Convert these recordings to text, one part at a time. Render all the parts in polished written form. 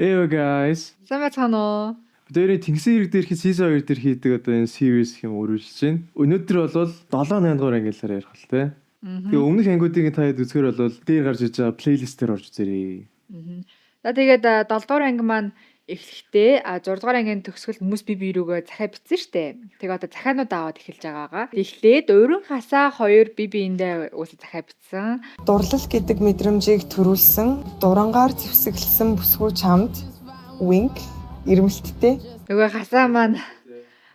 Hey guys. Сайн байцгаана уу? Бидний Тэнгисийн хэрэг дээрх season 2 дээр хийдэг одоо энэ series хэм үргэлжлэж байна. Өнөөдөр бол 7-8 дугаар ангиллаар ярих л те. Тэгээ өмнөх ангиудыг таад үзэхэр бол дээр гарч иж байгаа плейлистээр орж үзээрэй. За тэгээд 7 дугаар анги маань эхлэхдээ 6 дугаар ангийн төгсгөл хүмүүс бие рүүгээ захаа битсэн штэ. Тэгээ одоо захаанууд аваад эхэлж байгаагаа. Эхлээд өрөн хасаа 2 бие биендээ үсэ захаа битсэн. Дурлал гэдэг мэдрэмжийг төрүүлсэн, дурангаар зэвсэглсэн бүсгүй чамд wink ирмэлттэй. Нөгөө хасаа маань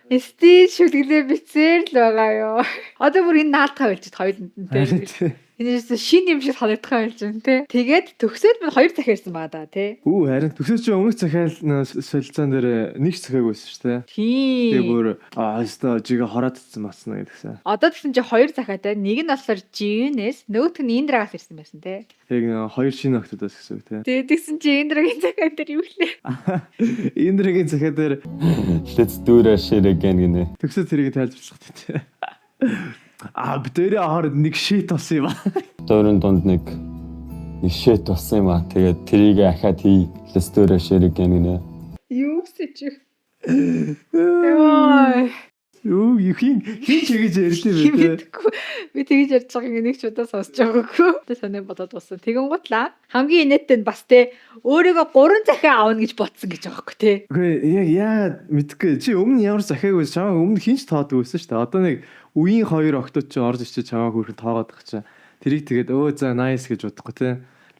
стил шүлгэлээ битсээр л байгаа юу. Одоо бүр энэ наалтаа байлж хоёуланд нь те. Энэс шин юм шиг санагдах байлж байна те. Тэгээд төгсөөд би 2 захиарсан байгаа да те. Харин төгсөөд чи өмнөх захиал солилцоон дээр нэг захиаг байсан шүү дээ. Тэгээ Тийм. бүр өстой жигээ хороодсон басна гэдгсэн. Одоо тэгсэн чи 2 захаатай. Нэг нь болохоор G-нээс, нөгөөх нь Индрагаас ирсэн байсан те. Яг хоёр шинэ октодоос гэсэн үг те. Тэгээд тэгсэн чи Индрагийн захаа дээр юу лээ? Индрагийн захиа дээр Let's do that shit again гинэ. төгсөөд тэрийг тайлбарлах те. Битэрийн хооронд нэг шит болсон юм ба. Дөрөв донд нэг shit болсон юм аа. Тэгээд тэрийг ахаад хий. Let's do that shit again гинэ. Юу гэж. Яа. Юу хин чигэж ярьдээ бэ те. Би тэгж ярьж байгааг нэг ч удаа сонсож байгаагүй. Тэ санаа бодоод болсон. Тэгэн гутлаа. Хамгийн инээдтэй нь бас те өөрийгөө 3 захиа аавна гэж ботсон гэж байгаа байхгүй те. Үгүй яг яа мэдгүй. Чи өмнө ямар захиаг байсан? Чамаа өмнө хинч тоодог байсан шүү дээ. Одоо нэг үеийн 2 октод чи орж ичиж чамаа хөрхөн тоогоод байгаа чи. Тэрийг тэгээд за nice гэж бодохгүй те.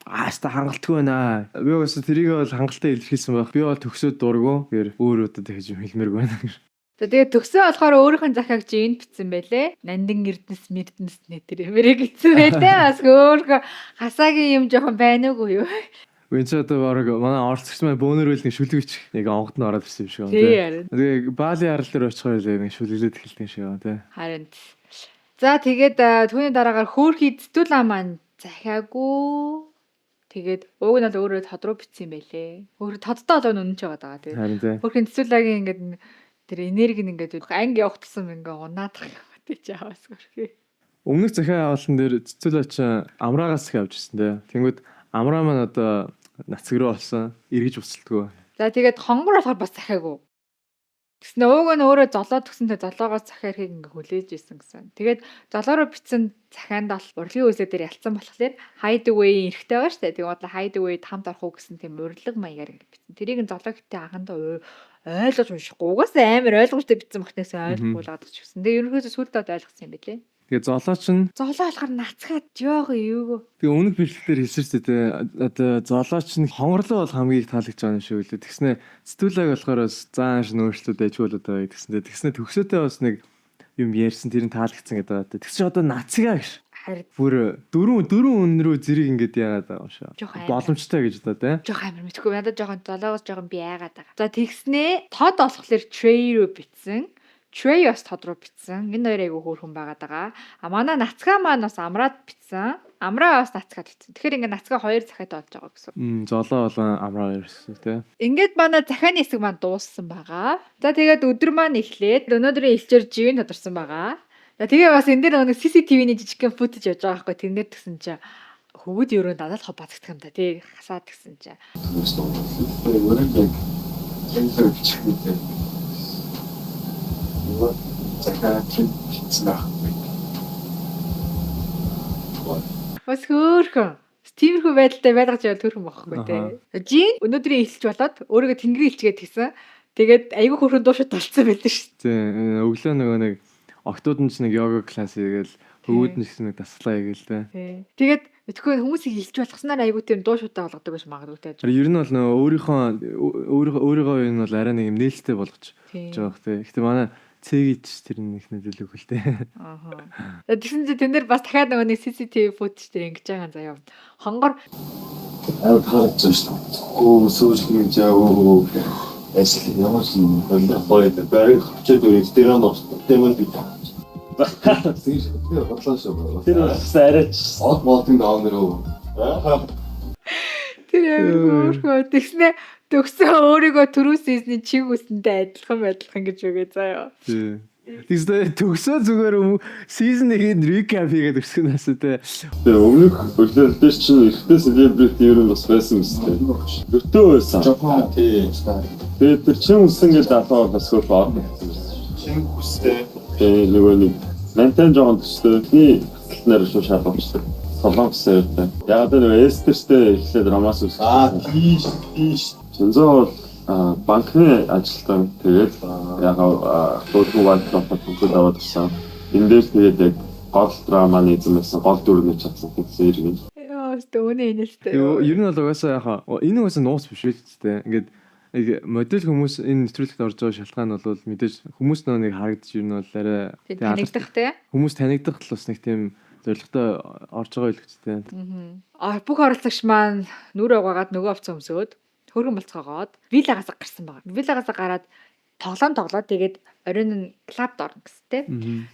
Хаста хангалтгүй байна. Би бас тэрийг бол хангалттай илэрхийлсэн байх. Би бол төгсөөд дургу. Гэр өөр удаа тэгж хэлмээргүй байна. За тэгээд төгсөө болохоор өөрийнх нь захиаг чи энд битсэн байлээ. Нандин эрдэнэс нэтэр эмэрэг гэсэн байлээ. Бас өөрөө хасаагийн юм жоохон байна уугүй юу? Үн чи одоо баг манай орцогч маань бөөнөр үл нэг шүлгэж нэг онгод нь ороод ирсэн юм шиг байна Тий те. харин. Тэгээ баали арал дээр очихоор нэг шүлгэлээд эхэлдэг юм шиг байна те. Харин. За тэгээд түүний дараагаар хөөрхий зэтүүлээ маань захиагүй. Тэгээд ууг нь бол өөрөө тод руу битсэн юм байлээ. Өөр тодтой болоо нүнч байгаа даа тий. Харин те. Хөөрхий зэтүүлээгийн ингээд тэр энерги нь ингээд анги явах тусам ингээ унаадах юм тий чи аваас хөрхий. Өмнөх захиа авалтан дээр цэцүүлээ чи амраагаас их авч ирсэн те. Тэнгүүд амраа маань одоо нацг руу болсон. Эргэж буцалтгүй. За тэгээд хонгор болохоор бас захиагүй. Тэгснэ ууг нь өөрөө золоо тгсэнтэй золоогоос захиархийг ингээ хүлээж исэн гэсэн. Тэгээд золоороо битсэн захианд бол урлагийн үсээ дээр ялцсан болохоор hideaway эрэхтэй байгаа штэ. Тэгээд бодлоо hideaway хамт орох уу гэсэн тийм урлаг маягаар ингээ битсэн. Тэрийг нь золоо гэтээ анхандаа ойлгож уншихгүй. Угаасаа амар ойлгомжтой битсэн бахнаас ойлгохгүй л гадагч гэсэн. Тэгээд ерөнхийдөө сүлдээ ойлгосон юм билээ. Тэгээ золоо чинь Золоо болохоор нацгаад жоох юу. тэгээ өмнөх бичлэлээр хэлсэн шүү дээ. Одоо золоо чинь хонгорлоо бол хамгийн их таалагдж байгаа юм шиг үлээ. Тэгснэ цэтүүлэг болохоор бас зааш нөөцлүүд ажгүй л одоо тэгснэ. Тэгснэ төгсөөтэй бас нэг юм ярьсан тэрийг таалагдсан гэдэг байна. Тэгсэн одоо нацгаа гэж. Харин Бүр дөрөв өн рүү зэрэг ингээд яагаад байгаа юм шиг. жоох амар. Боломжтой гэж одоо тийм. Жоох амар мэдхгүй. Надад жоохон золоогоос жоохон би яагаад байгаа. За тэгснээ тод болохоор tray руу битсэн. Tray бас тод руу битсэн. Энэ хоёр айгу хөөрхөн байгаад байгаа. Манай нацгаа маань бас амраад битсэн. Амраа бас нацгаад битсэн. Тэгэхээр ингээ нацгаа 2 захиатай болж байгаа гэсэн. Золоо болон амраа ирсэн тийм. Ингээд манай захианы хэсэг маань дууссан байгаа. За тэгээд өдөр маань эхлээд өнөөдрийн илчээр живийн тодорсон байгаа. За тэгээ бас энэ дээр нэг CCTV-ний жижигхэн футаж явж байгаа байхгүй. Тэрнэр тэгсэн чи хөвгд ерөө надад хол бацагдах юм да тий хасаад тэгсэн чи. Бас хөөрхөн. Тиймэрхүү байдалтай байлгаж яваад төрхөн байхгүй тий. Жин өнөөдрийн илч болоод өөрийгөө тэнгэрийн илчгээд тэгсэн. Тэгээд айгүй хөөрхөн дуушаад болцсон байлээ шүү. Тийм өглөө нөгөө нэг октод нь ч нэг йога класс хийгээл хөвгүүд нь ч нэг дасгалаа хийгээл тийм. Тэгээд мэдхгүй хүмүүсийг илч болгосноор айгүй тийм дуушуудаа болгодог гэж магадгүй те. Ер нь бол нөгөө өөрийнхөө энэ бол арай нэг юм нээлттэй болгож байгаа бох тийм. Гэтэ манай цэгийч тэр нэг нөлөөлөг хөл тийм. Ааха. Тэгсэн чинь тэн дээр бас дахиад нөгөө нэг CCTV footage дээр ингэж байгаа заяа. Хонгор харагдаж шүү дээ. Сүүжлэн жаа эсэл ямар ч юм гоё барыг хөвчөөд үргэлж дээр нь уустай. Тэмэл бит. Тэр бодлоо шүү. Тэр бас арайч Од молтын даунруу. тэр өөрөө тэгснэ төгсөө өөрийгөө түрүү сизний чиг үсэндээ адилхан гэж үгээ заяа. Тийм. Тэгсээ төгсөө зүгээр season 1-ийн recap хийгээд өсгөнөөс тэ. Тэгээ өмнөх өглөөлтөөр чинь эрэгтэй celebrity ер нь бас байсан мэт. Өртөө байсан. Жапон тий. Тэгээ тэр чин үсэн гэж алгаа бас хөө бод. Чин хүстэй. Тэгээ нөгөө нэг мантан жоон төстэй нэр шүү шалгавчдаг. Солонгос сайртай. Яг тэр эстертэй эхлээд ромаас үссэн. Тийш. Зэнзөө бол банкны ажилтан тэгээд яг хөлбөмбөг компанид аваад ирсэн. Энэ дээр тэгээд яг гол драманы эзэмсэн гол дүрний чадсан гэсэн иргэн. Яа, өстөний энэстэй. Ер нь бол угаасаа яхаа энэ угаасаа нууц биш үү тэ. Ингээд модель хүмүүс энэ нэвтрүүлэгт орж байгаа шалтгаан нь бол мэдээж хүмүүс нэг харагдаж ер нь бол арай Танигдах те. хүмүүс танигдах л бас нэг тийм зоригтой орж байгаа илгэжтэй. Бүх оролцогч маань нүрээ угаагаад нөгөө овцоо өмсөөд хөргөн болцоогоод виллагаас гарсан байгаа. Виллагаас гараад тоглоод тэгээд оройн нь клабд орно гэсэн те.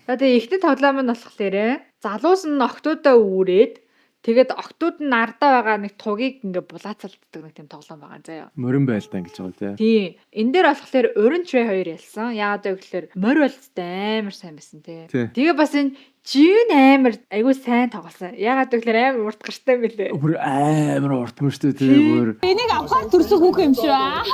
За тэгээд эхний тоглоом нь болохоор залуус нь октоудаа үүрээд тэгээд октод нь ардаа байгаа нэг тугийг ингээ булаацалддаг нэг тийм тоглоом байгаа заяа. Морин байлтаа ингэж байгаа тий. Тийм. Энэ дээр болохоор Orange Ray 2 ялсан. Яагаад вэ гэхээр морь болцтой амар сайн байсан тий. Тэгээ бас энэ June амар айгүй сайн тоглосон. Яагаад вэ гэхээр амар урт гартай мэлээ. Бүр амар урт мөртэй тий бүр. Энийг авахар төрсөн хүүхэн юм шүү аа.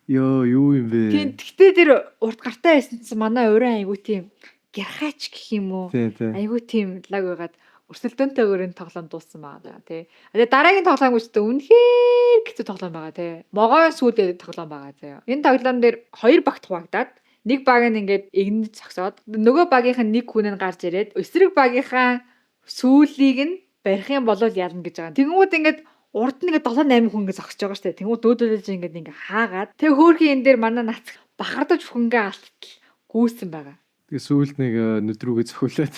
Йоо юу юм бэ? Тийм. Тэгтээ тэр урт гартай байсан чинь манай өрөө айгүй тийм гэрхаач гэх юм уу? Айгүй тийм лаг байгаад өрсөлдөөнтэйгээр энэ тоглоом дууссан байгаа тий. Тэгээ дараагийн тоглоом үстэй үнэхээр хэцүү тоглоом байгаа тий. Могоон сүүлдээ тоглоом байгаа заяа. Энэ тоглоом дээр хоёр багт хуваагдаад нэг баг нь ингээд игнэж зогсоод нөгөө багийнх нь нэг хүн нь гарч ирээд эсрэг багийнхаа сүүлийг нь барих юм бол ялна гэж байгаа. Тэнгүүд ингээд урд нь ингээд 7-8 хүн ингээд зогсож байгаа штэ. Тэнгүүд дөөдөлж ингээд хаагаад тэг хөөрхийн энэ дээр манай нац бахардаж хөнгөө алтал гүйсэн байгаа. Тэгээ сүүлд нэг нүдрүүгээ зөвхөлээд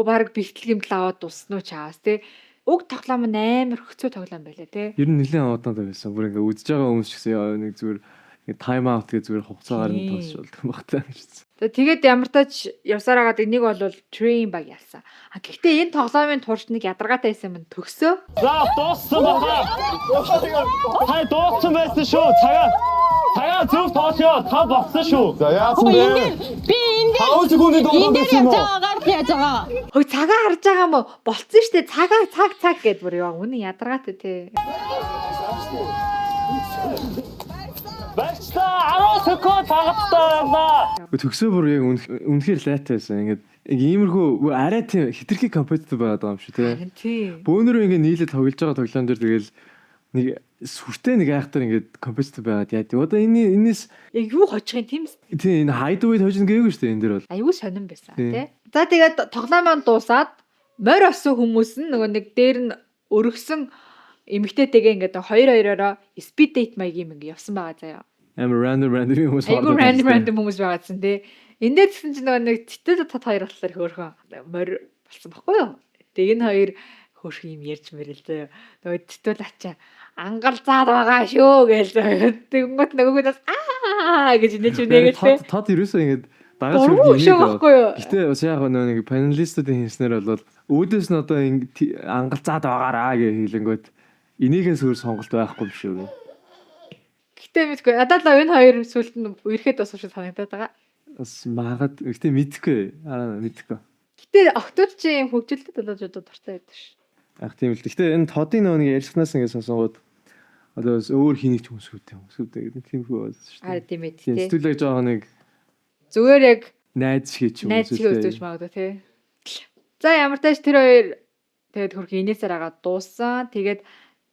баг бэлтгэл гэмтэл аваад дуснуу чаас тий. Уг тоглоом нь амар хөцөө тоглоом байлаа тий. Ер нь нэлээд удаан байсан. Бүр ингээ үзэж байгаа хүмүүс ч гэсэн нэг зүгээр тайм аут гэж зүгээр хугацаагаар нь тоглож болдог юм багтаа гэсэн. Тэгээд ямар тач явсаар агаад энийг бол train баг ялсан. Гэхдээ энэ тоглоомын турш нэг ядаргаатай байсан юм төгсөө. За дууссан баха. Хай дууссан байсан шүү. Цагаа зөв тоочоо та болсон шүү. За яасан бэ? Би энэ 5 секундын тоглоом байсан юм уу? яаж байгаа. Хөөе цагаа харж байгаа юм уу? Болцсон штэ цаг гэд бүр яа үнэн ядаргаатай тий. Бачта 10 секунд tagattаа. Төгсөө бүр яг үнэхээр лайтай байсан. Ингээд иймэрхүү арай тийм хитрхи компетитив байгаад байгаа юм шиг тий. Бөөнөрөө ингээд нийлээд тоглож байгаа тоглоом дээр тэгэл нэг сүртэй нэг айхтар ингээд компетитив байгаад яа. Одоо энэс яг юу хожих юм тийм. Тий энэ хайдвейд хожно гээгүй шүү дээ энэ дэр бол. Аюу сонирн байсан тий. За тэгээд тоглоомоо дуусаад морь осон хүмүүс нь нөгөө нэг дээр нь өргөсөн эмэгтэйтэйгээ ингээд 2-2-ороо speed date маягийн юм явсан байгаа заяа. Амар random хүмүүс Айгу random хүмүүс байгаадсан тий. Эндээ гэсэн чинь нөгөө нэг тэтэл тат хоёр болохоор хөөрхөн морь болсон баггүй юу? Тэгээ энэ хоёр хөөрхөн юм ярьж мэрэл заяа. Нөгөө тэтэл ачаа ангал заад байгаа шүү гэж. Тэнгөт нөгөөдөөс гэж инеч үнэгээд тий. Тат ерөөсөө ингээд дагаж хөргөж байхгүй юу? Гэтэ бас яг нэг панелистуудын хийснээр бол өөдөөс нь одоо ангал заад байгаараа гэж хэлэнгөт энийхээс өөр сонголт байхгүй биш үү? Гэтэ мэдгүй. Надад л энэ хоёр сүлд нь ирэхэд бас шиг санагдаад байгаа. Бас магад гэтэ мэдгүй. Мэдгүй. Гэтэ октодчийн хөгжилтэй толгойд дуртай байдаг ш. Яг тийм л. Гэтэ энэ тодын нэг ярьснаас ингээд сонсонгууд одоо бас өөр хийнийг ч хүмүүсүүдтэй гэдэг тийм хөө байсан шүү дээ. Тийм ээ тий. Сэтгэлээ жоо нэг зүгээр яг найз хийж юм найз хийж үзэж магадгүй тий. За ямар тааш тэр хоёр тэгээд хөрх инээсээр агаад дууссан. Тэгээд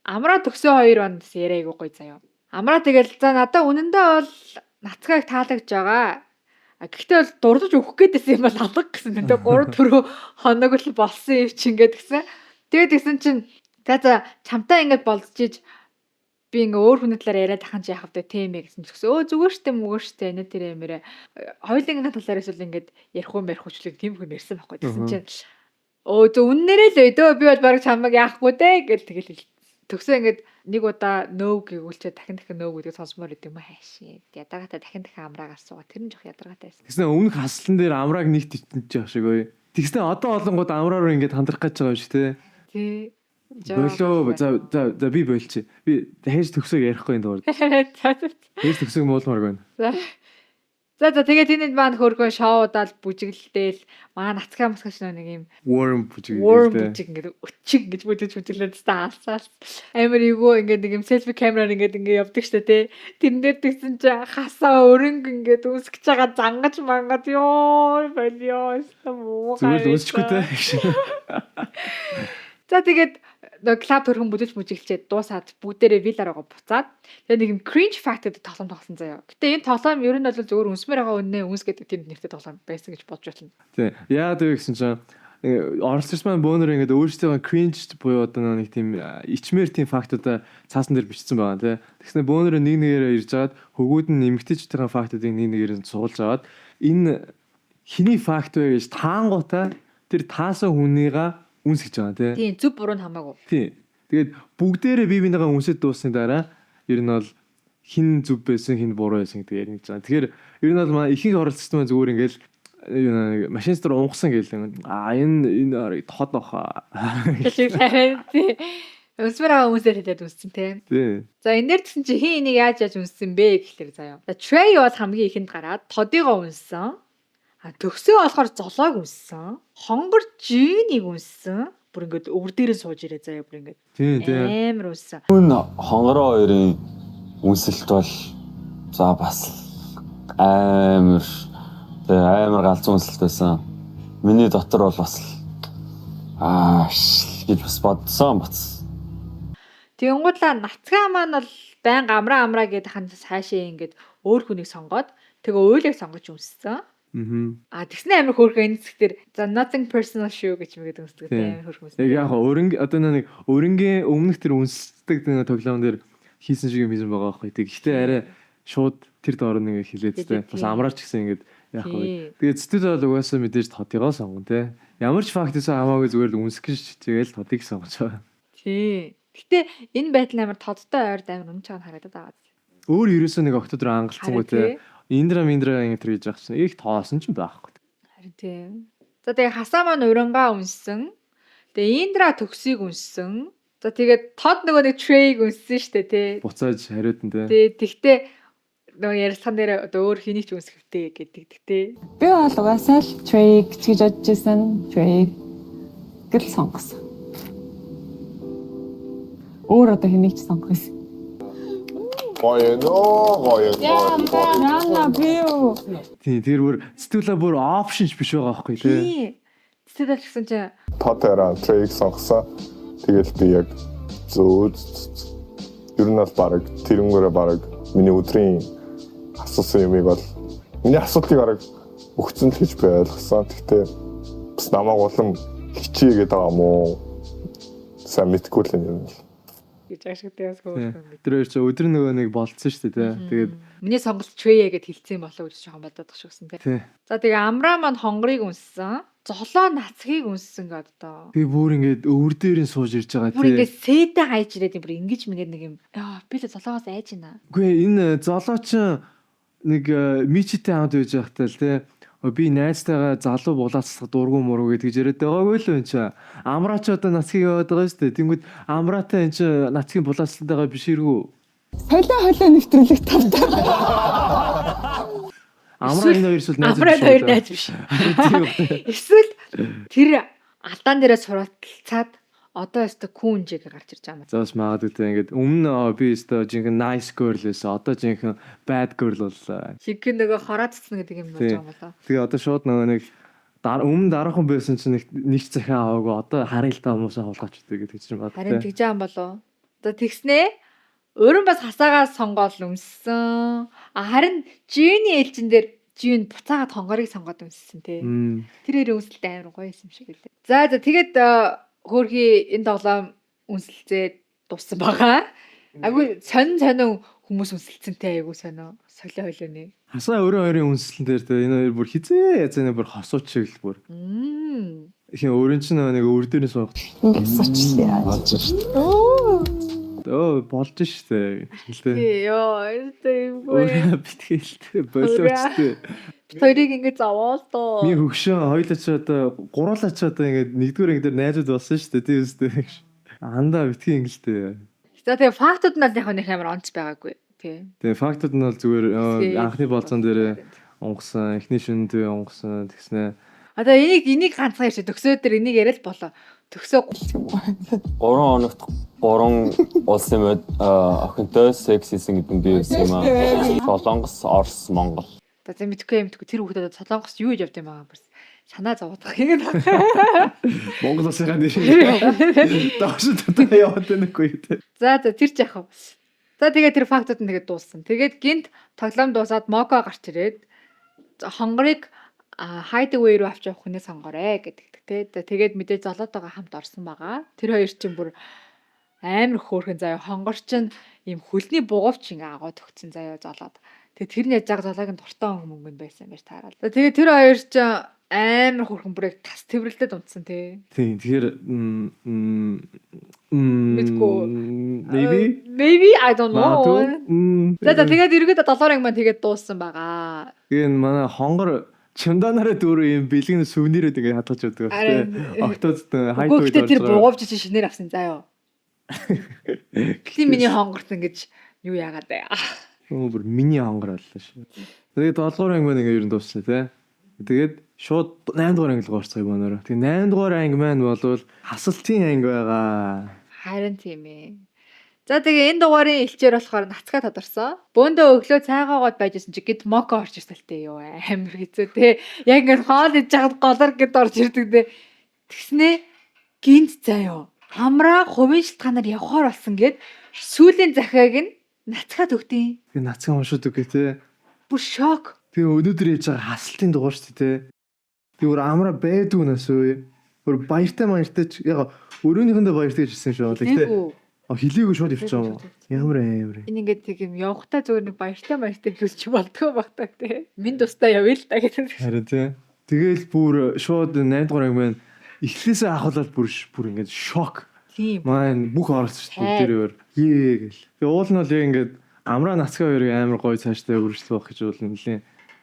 амраа төгсөө хоёр онд яриа айгуу гоё заяа. Амраа тэгэл за надаа үнэндээ бол нацгааг таалагдж байгаа. Гэхдээ бол дурдж өгөх гээдсэн юм бол алга гэсэн. Тэгээд 3-4 хоног л болсон юм чи ингээд гисэн. Тэгээд гисэн чинь за чамтай ингээд болцож би ингээ өөр хүний талаар яриад ахын чи яах вэ тийм ээ гэсэн ч гэсэн зүгээр штэ мөгөр штэ энэ тэр юмэрэ хоёулынгийн талаараас бол ингээд ярих хүчлэг тийм хүн ярьсан байхгүй гэсэн чинь зөө үннээрээ л өдөө би бол баг чамайг яахгүй дээ гэл тэгэл төгсөө ингээд нэг удаа нөө гэвэл дахин нөө гэдгийг сонсомоор идэм юм хайшээ ядаргаатай дахин амраагаар суугаа тэр нь жоох ядаргаатай байсан гэсэн өмнөх хаслан дээр амрааг нэгт итэнч яах шиг ой тэгснэ одоо олонгууд амраар ингээд хандрах гэж байгаа юм шиг тий болоо за би болчих. Би дахиж төгсөөг ярихгүй энэ дугаар. Тэгж төгсөөг муулмаар байна. За. За тэгээд энэ маань хөргөө шоудаал бүжиглдээл маа нацгаа масгаш нэг юм Warm бүжиг warm гэдэг. бүжиг ингээд өчиг гэж бүжиглээд таалцаал. Амар эйгөө ингээд нэг юм селфи камераар ингээд явдаг штэ тий. Тэрэн дээр тэгсэн чи хасаа өрөнгө ингээд үсгэж байгаа зангаж мангад ёо болио муу. Зүгээр л үсчихгүй те. За тэгээд клаб төрхөн бүжиглчээд дуусаад бүгдээрээ виллараа буцаад тэгээд нэг юм cringe fact гэдэг тоглоом тоглосон заяа. Гэтэ энэ тоглоом ер нь бол зүгээр үнсмээр байгаа үнэ үнс гэдэг тийм нэртэй тоглоом байсан гэж бодож байна. Тий. Яагаад вэ гэсэн чинь Орсч маань бөөнөр ингээд өөрсдөө cringe буюу одоо нэг тийм ичмэр тийм фактуудаа цаасан дээр бичсэн байгаа тий. Тэгснэ бөөнөр нэг нэгээрээ ирж хагаад хөгүүд нь нэмэгтэйчдийн фактуудыг нэг нэгээр нь суулж аваад энэ хиний факт вэ гэж таангуудаа тэр таасан хүнийга үнс гэж байгаа тий. Тийм зөв буруу нь хамаагүй. Тий. Тэгээд бүгдээрээ бие биенийгаа үнсэд дуусны дараа ер нь бол хин зөв байсан хин буруу байсан гэдэг ярих гэж байгаа. Тэгэхээр ер нь бол маа ихэнх оролцогчдод маань зүгээр ингээл машин стор унгасан гээл энэ тод баха. Тэгэл тавь. Үнсмээр байгаа хүмүүсээр хэлээд үнссэн тий. Тий. За энэ дээр гэсэн чи хин энийг яаж үнссэн бэ гэхлээр заяа. За Trey бол хамгийн ихэнд гараад Тодыгоо үнссэн. Төгсөө болохоор золоог үнссэн. Хонгор Жинийг үнссэн. Бүр ингээд өвөр дээрээ сууж ирээ заяа бүр ингээд. Тий. Амар үнссэн. Хонгороо хоёрын үнсэлт бол за бас амар галзуу үнсэлт байсан. Миний дотор бол бас гэж бас бодсон бац. Тэнгуудлаа нацгаа маань бол байн амраа гэдэг хандас хаашаа ингээд өөр хүнийг сонгоод тэгээ уйлыг сонгож үнссэн. Тэгснэ амар хөөрхөн энэ зэгтэр за nothing personal show гэж мэгээд үнсдэг амар хөөрхөн. Яг өрөнгө одоо нэг өрөнгөний өмнөх тэр үнсдэг тоглоом дээр хийсэн шиг юм хийсэн байгаа байхгүй. Гэхдээ арай шууд тэр доор нэг хилээд тэ. Бас амраач гэсэн ингээд яг гоё. Тэгээд зэтэл бол угаасаа мэдээж Тодыгоо сонгон тэ. Ямар ч фактээс хамаагүй зүгээр л үнсэх гэж тэгэл Тодыг сонгож байгаа. Тий. Гэтэ энэ байдал амар Тодтой ойрд амар үнж чагаа харагдаад байгаа. Өөр ерөөсөө нэг октод руу ангалцсан гоо тэ. Индра энэ төр гэж ахсан. Их тоосон ч байхгүй. Харин тий. За тэгээ хасаа маань урангаа үнссэн. Тэгээ Индра төгсийг үнссэн. За тэгээд Тод нөгөө нэг Trey-г үнссэн штэ тий. Буцааж хариудан тэ. Тэгээ тэгтээ нөгөө ярилцсан дээр одоо өөр хэнийг ч үнсэхтэй гэдэг тий. Би бол угаасаа л Trey гэж бодож байсан. Trey гэл сонгосон. Өөр одоо хэнийг ч сонгох гэсэн. Гоё. Яна би юу? Тий, тэр бүр сэтгэлээ бүр опшнч биш байгаа байхгүй тий. Тий. Сэтгэл гэсэн чинь Потера трейк сонгосон. Тэгэл би яг зөө ер нь бол баг тэрнгээрээ баг миний өдрийн асуусан юмыг бол миний асуултыг арга өгцөн л гэж би ойлгосон. Гэхдээ бас намайг улам хичээгээд байгаа мó сайн мэдгүй л юм. гэж ашигтай ясгүй. Тэр хоёр ч өдөр нөгөө нэг болцсон шүү дээ тий. Тэгээд миний сонголт Trey гэд хэлсэн болоо гэж жоохон бодоод тах шигсэн тий. тий. За тэгээ Амраа маань хонгорыг үнссэн. Золоо нацгийг үнссэн гэдэг. Тэгээ бүр ингээд өвөр дээрээ сууж ирж байгаа Бүр тий. ингээд сэтэ хайж ирээд бүр ингэж мэгээд нэг юм. Би л золоогоос айж байна. Үгүй энэ золооч нэг мичтэй хамт байж байхтай л тий. Би найзтайгаа залуу булаацсах дургу муруу гэдгийг яриад байгаагүй л энэ чинь. Амраач одоо нацгийг яваад байгаа шүү дээ. Тэнгүүд амраатай энэ чинь нацгийн булаацлалтайгаа биш иргүү. Хойлоо нэвтрүүлэг тавтай. Амраа энэ хоёр эсвэл найз Амраа хоёр найз биш. Эсвэл тэр алдаан дээрээ суралцаад одоо өстө күнжээг гарч ирж байгаа юм. Заас магадгүй те ингээд өмнө би өстө жинхэнэ nice girl байсан. Одоо жинхэнэ bad girl боллоо. Хинхэн нөгөө хороо цэцнэ гэдэг юм болж байгаа юм болоо. Тэгээ одоо шууд нөгөө нэг өмнө дараахан байсан чинь нэг захиан аваагүй. Одоо харилтаа хүмүүсээ хулгаач гэдэг чинь бат. Харин тэгж байгаа юм болоо. Одоо тэгснээ өөрөө бас хасаагаа сонгоол өмссөн. Харин Жиний ээлжин дээр Жин буцаагаад хонгорыг сонгоод өмссөн те. Тэр хоёр өмсөлт амар гоё юм шиг лээ. За тэгээд хөөрхий энэ тоглоом үнсэлцээ дууссан байгаа. Айгу сонин хүмүүс үнсэлцэнтэй айгу сонио солио хөлөөний. Хасаа өөрөө хоёрын үнсэлтэн дээр те энэ хоёр бүр хизээ язаа бүр хосууч шиг л бүр. Ихэнх өөрийн чинь нэг өөр дээрээ суух. Сочлаа. Болж штэ. Тий ёо энэ Өөрөө битгэлтэй болоочтой. Бид хоёрыг ингэ зовоол доо. Ми хөгшөө хоёлаач одоо гуруулаач одоо ингэ нэгдүгээр ингэ дээр найзууд болсон штэ тий үстэй. Андаа битгий ингэлтэй. За тэгээ фактууд нь яг нэг амар онц байгаагүй тий. Тэгээ фактууд нь бол зүгээр анхны болцоон дээр онгосон, эхний шөндөө онгосон тэгснэ. Одоо энийг ганцхан ярьж төгсөө дээр энийг яриад болоо. Төгсөө 3 хоногт 3 улсын охинтой секс хийсэн гэдэг нь би үзсэн юм аа. Солонгос, Орос, Монгол. за мэдхгүй тэр хүүхдэд Солонгос юу хийж явд юм аа. Санаа зовоодох юм. Монгол улсынхаа нэр доош татаа яваад байнаггүй те. За тэр ч яах вэ? За тэгээд тэр фактууд нь тэгээд дууссан. Тэгээд гинт тоглоом дуусаад моко гарч ирээд хонгорыг Hideaway руу авч явах хүнээ сонгоорой гэдэг те. Тэгээд мэдээ золоотойгоо хамт орсон байгаа. Тэр хоёр чинь бүр амар хөөрхөн заяа хонгор чинь ийм хөлний бугуувч ингээ агаад өгцөн заяа золоод. Тэгээд тэр нь яж золоог нь дуртай мөнгөнд байсан байж таарал. Тэгээд тэр хоёр чинь амар хөөрхөн бүрээ тас тэрвэрлдээд унтсан те. Тийм тэгэхээр Мэдгүй. maybe I don't know. За тэгээд ерөөдөө 7 маань тэгээд дууссан байгаа. энэ манай хонгор чимданаараа дөрөв юм бэлгийн сүвнэрүүд ингээ хадгалж өгдөг те. Октод Үгүй гэхдээ тэр бугуувч чинь шинээр авсан заяа. Гэтэл миний хонгорт ингэж юу яагаад вэ? бүр миний хонгор боллоо шүү. Тэгээд 7 дугаар анги маань ингээ ер нь дууссан те. Тэгээд шууд 8 дугаар анги руу орцгоё боноор. Тэгээд 8 дугаар анги маань болвол хасалтын анги байгаа. Харин тийм ээ. За тэгээ энэ дугаарын элчээр болохоор нацгаа тодорсон. Бөөндөө өглөө цайгаагаад байжсэн чи гэд моко орж ирсэн л тээ юу амар хэцүү те. Яг ингээд хоол иж жахад голор гэд орж ирдэг те. Тэгснээ гинт заяа. Хамраа хувийн шилтгаанаар явхаар болсон гэд сүүлийн захиаг нь нацгаа төгтیں۔ Тэгээд нацгаа уншаад үгүй те. Бүр шок. Тэгээ өнөөдөр яж байгаа хасалтын дугаар шүү дээ. Тэгээ өөр амраа байдгүй нас уу. Өөр баяртай ч яг өрөөнийхэндээ баяртай гэж хэлсэн шүү. Тэгтээ хилээгүй шууд явчихсан юм. Ямар. Энэ ингээд тэг юм явахтаа зөвөр нэг баяртай хэлж болдгоо багтаа те. Минь тустай явъя л та гэдэг. Харин тий. Тэгээл бүр шууд 8 дугаар анги маань эхлээсээ ахуулаад бүр ингээд шок. Тийм. Маань бүх оролцсон шүү дээ тэрээр. Гэл. Тэгээ уул нь бол яг ингээд амраа нацгаа хоёрыг амар гоё цаашдаа үргэлжлэх гэж бол нэлийн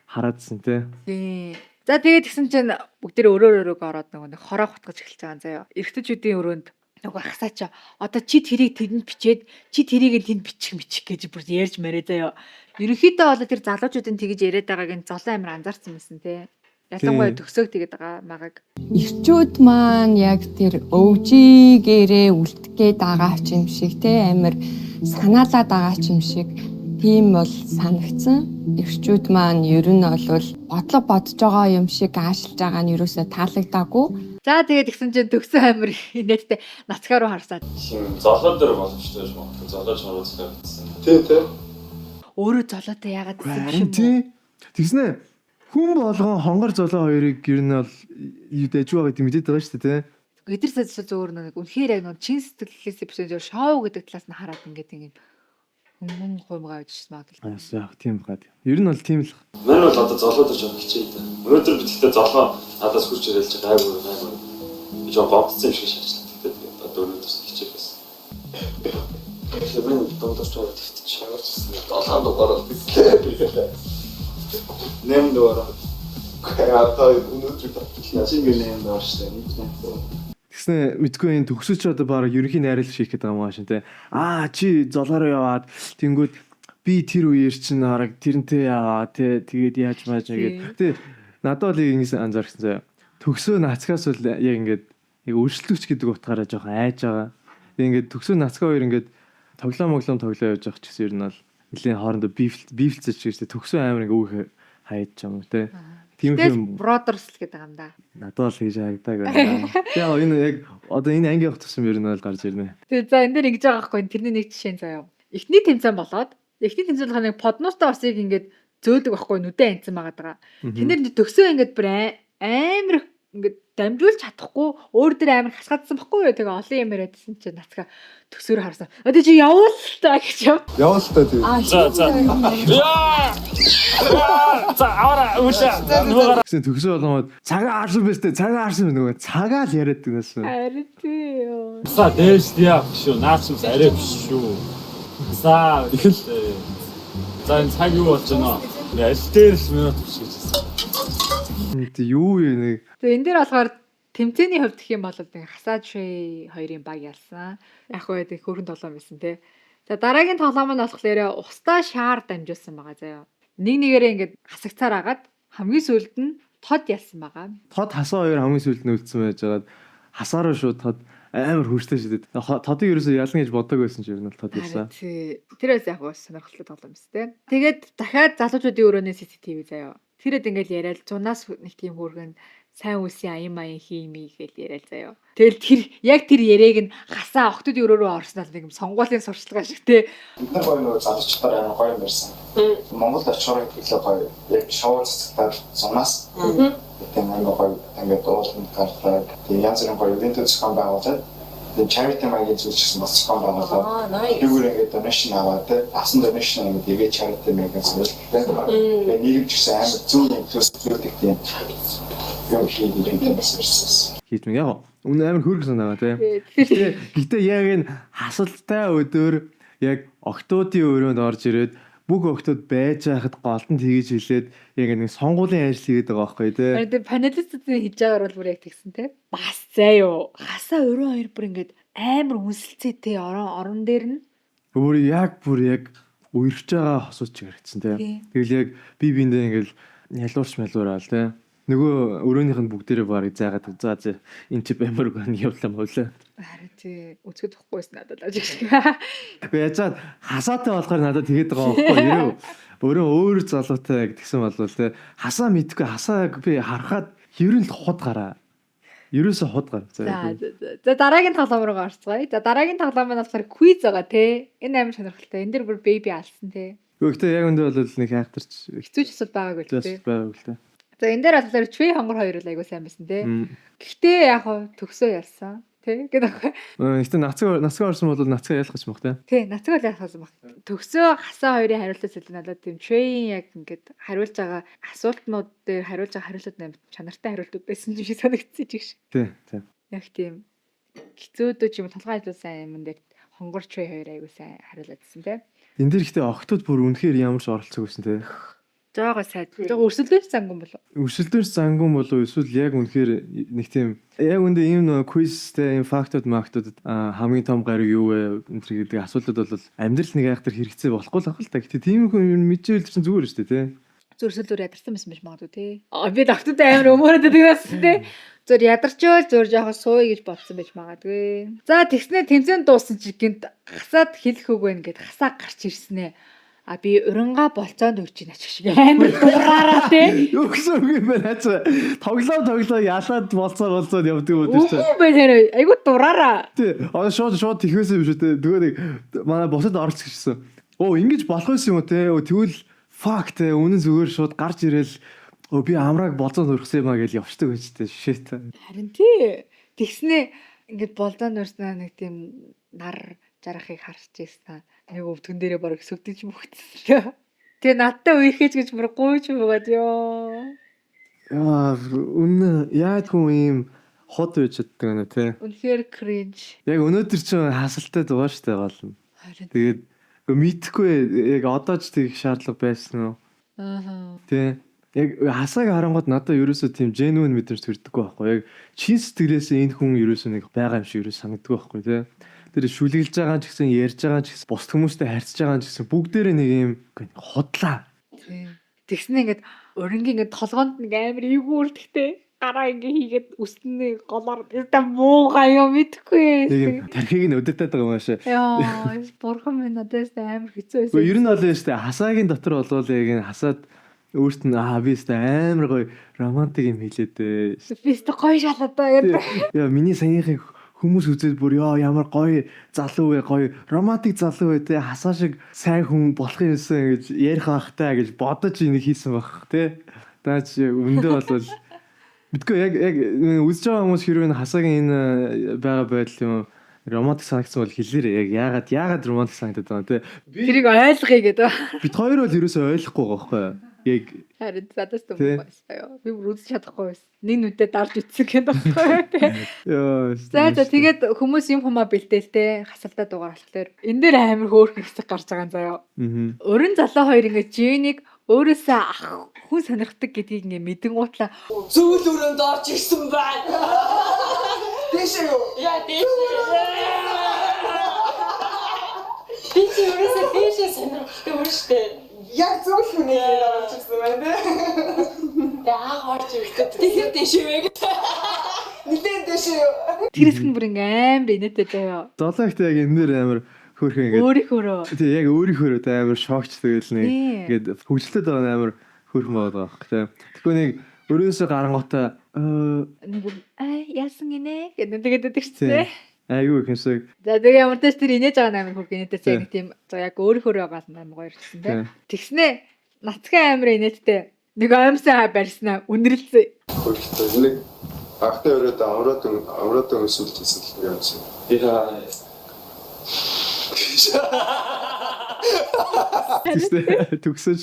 хараадсан тий. Тийм. За тэгээд тэгсэн чинь бүгдээ өрөөрөө ороод нэг хороо хутгаж эхэлж байгаа заяа. Эргэжүүдийн өрөөнд нөгөө ахсаача одоо чи тэрийг тэнд бичээд чи тэрийг тэнд бичих гэж бүр ярьж марээ заяа. Ерөнхийдөө бол тэр залуучуудын тэгж яриад байгааг нь золон амир анзаарсан байсан тий. Ялангуяа төгсөөг тэгээд байгаа магааг. Ирчүүд маань яг тэр өвжигээрээ үлдэхгээд байгаа ч юм шиг те амир санаалаад байгаа ч юм шиг тийм бол санагдсан. Ирчүүд маань ер нь бол бодлого бодож байгаа юм шиг аашилж байгаа нь ерөөсөө таалагдаагүй. За тэгээд тэгсэн чинь төгсөө амир нэттэй нацгаа руу харсаад. Золоо дээр боломжтой шүү. Золоо чанартай гэсэн. Тий. Өөрөө золоотой яагаад гэсэн Харин тий. Тэгснэ хүн болгон хонгор золоо хоёрыг ер нь бол юу дэж байгаа гэдэг мэдээд байгаа шүү дээ тий. Эдэр сэдсэл зөвөр нэг үнэхээр яг нэг чин сэтгэлээс бишээ шоу гэдэг талаас нь хараад ингээд юм хуймгаа гэж магадгүй. Яг тийм гад. Ер нь бол тийм л. Мань бол одоо золоо дээр хичээе дээ. Өнөөдөр бид ихтэй золоо надаас хурж ирэлж гайгүй. Би жоо гомцсон юм шиг шаачлаа. Тэгээд одоо өнөөдөр хичээх байсан. Тэгээд дундаж чамд ихтэй чагарчсан. 7 дугаар бол битлээ. 8 дугаар. Одоо өнөөдөр Ячинг 8 дугаар шүү дээ. Тэгснэ мэдгүй энэ төгсөж одоо баг ерөнхий найруулга шийх гэдэг юм аашин те. Чи золоороо яваад тэнгүүд би тэр үеэр чинь хараг тэрнтэй яваа те. Тэгээд яаж мааж гэдэг. Тэ надад бол ингэж анзаарсан заяа. Төгсөө нацгаас бол яг ингээд яг өршлөгч гэдэг утгаараа жоохон айж байгаа. Тэгээд ингээд төгсөө нацгаа хоёр ингээд тоглоом тоглоо явж байгаа ч гэсэн ер нь бол нэлийн хоорондоо бифэлцэж гэж төгсөө амар ингээд үе хайж байгаа юм те. Тийм юм бродерс л гэдэг юм да. надад бол хийж харагдаг байна. Тэгээ энэ яг одоо энэ анги явах тусам ер нь бол гарч ирнэ. Тэгээ за энэ дээр ингэж байгаа байхгүй тэрний нэг жишээ заяа. Эхний тэмцээн болоод эхний тэмцээн болохоор нэг поднуустай усыг ингээд зөөлдөг байхгүй нүдэ анцсан байгаа. Тэнд төгсөө ингээд бүр амар ингээд дамжуулж чадахгүй өөр дээр амар хасгаадсан байхгүй юу. Тэгээ олон юм яриадсэн чинь нацгаа төгсөөр харсан. Одоо чи явуул та гэж яв. Явал та тийм. За аваа ууша. Гэсэн төгсөө болгоод цагаа харсан байстэй цагаа харсан нөгөө цагаа л яриад гэнээс. Харин тий. За дээш яах шүү. Наачмс арай биш шүү. За ихэл. За энэ цаг юу болж байна? Аль дээр л минут биччихсэн. Юу вэ нэг. Тэгээ энэ дээр болохоор тэмцээний хувьд гэх юм бол нэг хасаад шээ хоёрын баг ялсан. Яг уу хөөрхөн тоглоом байсан тий. За дараагийн тоглоом нь болохоор устаа шаар дамжуулсан байгаа заяа. нэг нэгээрээ ингээд хасагцаар агаад хамгийн сүүлд нь тод ялсан байгаа. Тод хасаа хоёр хамгийн сүүлд нь үлдсэн байж байгаад хасаараа шууд тод амар хүртэй шидэд. Тодыг ерөөсөө ялна гэж боддог байсан ч ер нь бол тод ялсан. Тэрээс яг сонирхолтой тоглоом биз дээ. Тэгээд дахиад залуучуудын өрөөний CCTV заяа. Тэрэд ингээл яриад зунаас нэг тийм хөөргөн сайн үсийн аян маян хиймий гэж яриад заяа. Тэгэл тэр яриаг нь хасаа охтуудын өрөө рүү орсноо нэг юм сонгуулийн сурчлагаа шиг те. Бид нар гоё нөгөө залуучуудаар амар гоё юм ярьсан. Монгол очихоор хэлээ гоё. Яг шоу цэцгээр зунаас. Тийм амар гоё ингээд уулын картаа. Тийм янз бүрийн гоё ивент зохион байгуулад. Тийм charity маягийн зүйл гэсэн бас зохион байгуулаад. Тэгвэл ингээд donation аваад асан donation ингээд ивэ charity маягийн зүйл. Тэгээд нийгэм ч гэсэн амар зөв юм төсөлдөг тийм. Яг хийдмээ яг үнэ амар хөргсөн байгаа тий. Гэтэ яг энэ хасалтай өдөр яг октоодын өрөөнд орж ирээд бүх октод байж байхад голтон тгийж хэлээд яг нэг сонгуулийн ажил хийгээд байгаа байхгүй тий. Тэгээд панелистуудын хийж байгаагаар бол бүр яг тэгсэн тий. Бас заяо. Хасаа өрөө хоёр бүр ингээд амар үнсэлцээ тий орон дээр нь бүр яг уярч байгаа хосууч хэрэгцсэн тий. Тэгэл яг би биэндээ ингээл ялуурч малуураа л тий. Нөгөө өрөөнийх нь бүгдээрээ барыг заагаад заа энэ чи бамбар гэн явлаа мөлөө. Харин тий өцгөд واخгүйсэн надад ажиг шиг. Гэхдээ яжаад хасаатай болохоор надад тэгээд байгаа байхгүй юу? Өөрөө өөр залуутай гэсэн болвол те хасаа мэдгүй хасаа би харахад ерөн л хот гараа. Ерөөсө хот гар. За дараагийн тоглоом руу орцгоё. За дараагийн тоглоом нь болохоор квиз байгаа те. Энэ амар сонирхолтой. Энэ дэр бүр бэби алсан те. Гэхдээ яг өндөө бол нэг хайхтарч хэцүү ч асуудал байгаагүй те. Байгаагүй л те. За энэ дээр болохоор Чвэ хонгор хоёр л айгуу сайн байсан те. Гэхдээ яг төгсөө ялсан тий гэдэг. Гэтэ нацгаа орсон бол нацгаа ялах гэж баг те. Тий нацгаа ялах гэж баг. Төгсөө хасаа хоёрын хариултаас илүү надад тийм Чвэгийн яг ингээд хариулж байгаа асуултнууд дээр хариулж байгаа хариултууд нэм чанартай хариултууд байсан юм шиг санагдчих шиг. Тий. Яг тийм хэцүүдөө ч юм толгой илүү сайн юм дээр хонгор Чвэ хоёр айгуу сайн хариулаадсэн те. Энд дэр ихтэй октод бүр үнэхээр ямар ч оролцоог байсан те. Жаагаа сайд. Жаагаа өрсөлдөж зангун болов. Өрсөлдөж зангун болов эсвэл яг үнэхээр нэг тийм яг үндэ ийм квизтэй ийм фактууд хамгийн том гариг юу вэ энэ гэдэг асуултууд бол амьдрал нэг айхтар хэрэгцээ болохгүй л ах л та. Гэтэ тийм хүн мэдчихвэл чинь зүгээр шүү дээ тий. Зөрсөлдөр ядарсан байсан байж магадгүй тий. Би доктодтой амар өмөрөд дэгээс тий. Зөр ядарчвал зөр жоохон сууя гэж бодсон байж магадгүй. За тэгснэ тэмцээн дууссан чи гинт хасаад хэлэх үг вэ гэд хасаа гарч ирсэн ээ. А би уринга болцоонд өгч ийн ачих шиг амар дураараа тий. Юу гэсэн үг юм бэ наач. Тоглоо ялаад болцоод явдаг үү тий. Үгүй байна. Айгу дураараа. Тий. Шууд тэхвэсээ биш үү тий. Тэгээ нэг манай босод орч гिचсэн. Ингэж болох байсан юм уу тий. Тэгвэл fuck тий. Үнэн зүгээр шууд гарч ирэл би амрааг болцоонд өргсөн юм а гэж явчихдаг байж тий. Shit. Харин тий. Тэгснээ ингээд болзоонд өрснөө нэг тийм нар жарахыг харж ийсэн. Нэг өвдгөн дээрээ бараг сүвдэж мөгцсөн. Тэгээ надтай үерхэж гэж бүр гуйж бөгөөд ёо. Үнэ яг хүн ийм хот байж чаддаг нэ тий. Үнэхээр cringe. Яг өнөөдөр чинь хасалтай дугаар штэ гол. Тэгээд мэдхгүй яг одоо ч тийх шаардлага байсан уу? Тий. Яг хасааг харангууд надад ерөөсөө тийм genuine мэдрэмж төрдөггүй байхгүй. Яг чин сэтгэлээсээ энэ хүн ерөөсөө нэг байгаа юм шиг ерөөс санагддаг байхгүй тий. Тэр шүлгэлж байгаа ч гэсэн ярьж байгаа ч гэсэн бус хүмүүстэй харьцаж байгаа ч гэсэн бүгдээрээ нэг юм хотлаа. Тэгснэ ингээд өрөнгийн ингээд толгоонд нэг амар эвгүүрдэгтэй гараа ингээ хийгээд үстний голоор та муугаа юм мэдхгүй. Нэг тархийг нь өдөртөд байгаа юм аашаа. Яа, бурхан минь надаас амар хэцүү байсан. Ер нь бол штэ хасаагийн дотор болвол яг энэ хасаад өөрт нь би штэ амар гоё романтик юм хэлээд дээ. Би штэ гоё шалаад байгаа. Яа, миний саяхан хүмүүс үзээд бүр ямар гоё залуу вэ, гоё романтик залуу вэ те хасаа шиг сайн хүн болох юмсан гэж ярих байхтаа гэж бодож энийг хийсэн байх те. Даач өндөө бол мэдгүй яг үзэж байгаа хүмүүс хэрвээ хасаагийн энэ байгаа байдал юм романтик санагдсан бол хэлээрээ яг яагаад романтик санагдаад байгаа те. Тэрийг ойлгоё гэдэг. Бид хоёр бол ерөөсөй ойлгохгүй байгаа байхгүй юу? Яг харин задаас юм байна. Би бүр үзэж чадахгүй байсан. Нэг нүдээ дарж үтсэн гэдэг байхгүй юу? За тэгээд хүмүүс юм хумаа бэлтээлтэй хасалтай дугаар болохоор энэ дээр амар хөөрхөн хэсэг гарч байгаа юм заяа. Өрн залуу хоёр ингээ Жэнийг өөрөөсөө ах хүн сонирхдаг гэдгийг ингээ мэдэн уутлаа. Зүйл өрөөнд орж ирсэн байна. Дэшээ юу? Яа дэшээ. Би өөрөөсөө дэшээ сонирхдаг юм шүү дээ. Яг зөв хүний явж ирсэн байна те. Яа орж ирэхдээ тэгэхээр дэшээ. Нилээд дэшээ. Тэр хэсэг нь бүр ингээм амар инээтэй заяа. Золоогт яг энэ нэр амар хөөрхөн ингээд. Өөрийнхөө. Тий яг өөрийнхөө амар шокч тэгэл нэг Тий. ингээд хөгжлөд байгаа нь амар хөөрхөн байгаа байх тий. Тэгэхгүй нэг өрөөсөө гарангуудаа Нэг яасан гинэ гэдэг тэгээд өгдөг ч тий. айгүй хэсэг. За тэгээ ямар ч тач тэр инээж байгаа амар хөрг инээтэй цай нэг тийм яг өөрийнхөө байгаа нь амар гоё ирсэн тий. Тэгснээ нацхан амар инээдтэй. Нэг аимсаа барьснаа үнэрлээ. Хөргөтэй нэг ахтай өрөөд авраад өсвөл гэсэн л юм. Яа. Төгсөж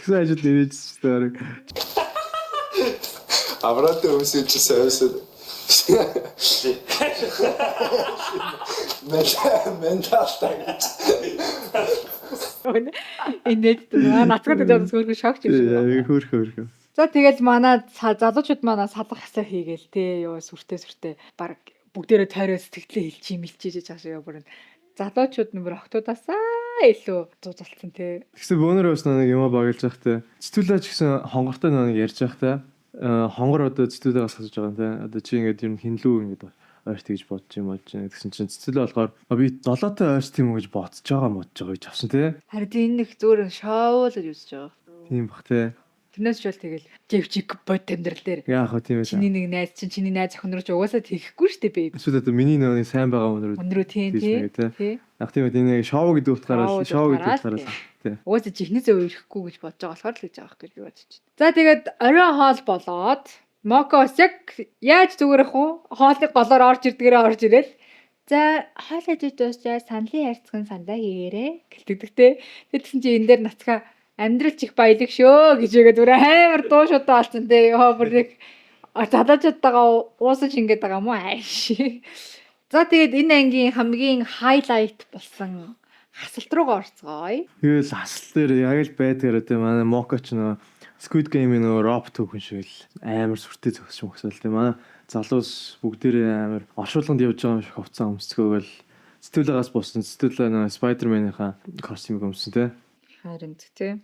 ажил нэрээжсэн шүү дээ. Авраад өсвөл чисээсээ менталтай. Инээд нацхан гэдэг зөвхөн шокч юм шиг. Яа хөөрхөн. За тэгэл манай залуучууд манай салах хасаа хийгээл те ёо сүртэй баг бүгдээрээ тойроо сэтгэлээ хэлчих мэлчиж чаашаа бүр залуучууд нэмэр октоудасаа илүү зузалтсан те. Тэгсэн бөөнөр бас нэг юм багилж байхтай. Цэцүүлээч гэсэн хонгортой нэг ярьж байхтай. Хонгор одоо цэцүүлээ гасгаж байгаа юм те. Одоо чи ингээд юм хинлүү ингээд ойрт гэж бодож юм болж байна гэсэн чинь цэцүүлээ болохоор би золоотой ойрт юм уу гэж бодож гэж авсан те. Харин энэ нэг зөөр шоу л үзэж байгаа. Тийм бах те. Тэрнээс ч бол тэгэл живчик бод амьдрал дээр Яах вэ тийм ээ. чиний нэг найз чинь чиний найз охин руу ч угаасаа тийхгүй штэ бэ. Эсвэл одоо миний нэг сайн байгаа өнөр. Өнрөө тийм тий. Яг тийм ээ энэ шоу гэдэг утгаараа шоу гэдэг утгаараа тий. Угаасаа чихнээсээ өөрөхгүй гэж бодож байгаа болохоор л гэж байгаа гэж би бодож байна. За тэгээд оройн хоол болоод Мокос яг яаж зүгээрэх вэ? Хоолыг голоор орж ирдгээрээ орж ирэл. За хоол хийж дуусчаа саналын хайрцагын сандаа хийгээрээ гэлтэгдэг те. Тэгсэн чи энэ дээр нацгаа амьдрал чих баялаг шөө гэж игээд бүр амар дуу шудаа болсон те. Йоо бүр нэг залуучуудтайгаа уусаж ингэж байгаа юм уу ааш. За тэгээд энэ ангийн хамгийн хайлайт болсон хасалт руугаа орцгоё. Тэгэл хасал дээр яг л байдгаар те манай Мокоч нөө Squid Game-ийн нөө роп түүхэн шиг л амар сүртэй зөксөн хөсөл те манай залуус бүгдээрээ амар оршуулганд явж байгаа юм шиг хувцас өмсцгөөгөл цэцүүлээс боссон цэцүүлээ нөө Spider-Man-ийнхаа костюмыг өмсөн те. Харин тий.